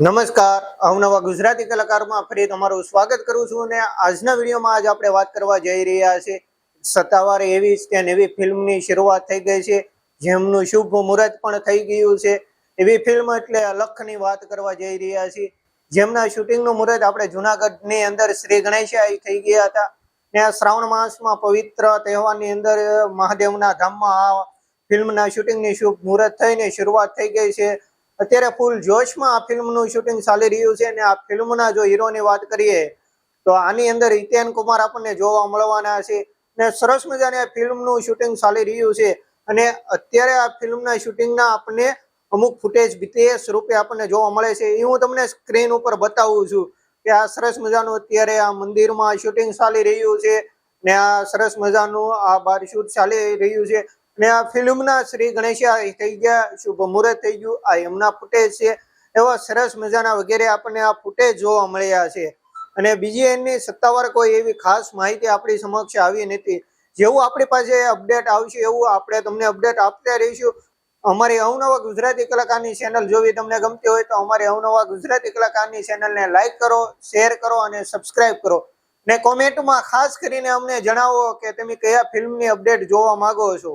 નમસ્કાર, અવનવા ગુજરાતી કલાકારમાં ફરી તમારું સ્વાગત કરું છું અને આજના વિડીયોમાં આજ આપણે વાત કરવા જઈ રહ્યા છે સત્તાવાર એવી સ્ટેન એવી ફિલ્મની શરૂઆત થઈ ગઈ છે, જેમનું શુભ મુહૂર્ત પણ થઈ ગયું છે. એવી ફિલ્મ એટલે અલખની વાત કરવા જઈ રહ્યા છીએ, જેમના શૂટિંગનું મુહૂર્ત આપણે જુનાગઢની અંદર શ્રી ગણેશા થઈ ગયા હતા ને શ્રાવણ માસમાં પવિત્ર તહેવારની અંદર મહાદેવના ધામમાં આ ફિલ્મના શૂટિંગની શુભ મુહૂર્ત થઈને શરૂઆત થઈ ગઈ છે. અત્યારે ફૂલ જોશમાં આ ફિલ્મનું શૂટિંગ ચાલી રહ્યું છે અને આ ફિલ્મના જો હીરોની વાત કરીએ તો આની અંદર હિતેન કુમાર આપણને જોવા મળવાના છે ને સરસ મજાની આ ફિલ્મનું શૂટિંગ ચાલી રહ્યું છે. અને અત્યારે આ ફિલ્મના શૂટિંગના આપણને અમુક ફૂટેજ બીટીએસ રૂપે આપણને જોવા મળે છે. એ હું તમને સ્ક્રીન ઉપર બતાવું છું કે આ સરસ મજાનું અત્યારે આ મંદિરમાં શૂટિંગ ચાલી રહ્યું છે ને આ સરસ મજાનું આ બાર શૂટ ચાલી રહ્યું છે ને આ ફિલ્મના શ્રી ગણેશા થઈ ગયા, શુભ મુહૂર્ત થઈ ગયું, આ એમના ફૂટેજ છે. એવા સરસ મજાના વગેરે આપણને આ ફૂટેજ જોવા મળ્યા છે અને બીજી એની સત્તાવાર કોઈ એવી ખાસ માહિતી આપણી સમક્ષ આવી નથી. જેવું આપણી પાસે અપડેટ આવશે એવું આપણે તમને અપડેટ આપતા રહીશું. અમારી અવનવા ગુજરાતી કલાકારની ચેનલ જોવી તમને ગમતી હોય તો અમારી અવનવા ગુજરાતી કલાકારની ચેનલને લાઈક કરો, શેર કરો અને સબસ્ક્રાઇબ કરો ને કોમેન્ટમાં ખાસ કરીને અમને જણાવો કે તમે કયા ફિલ્મની અપડેટ જોવા માંગો છો.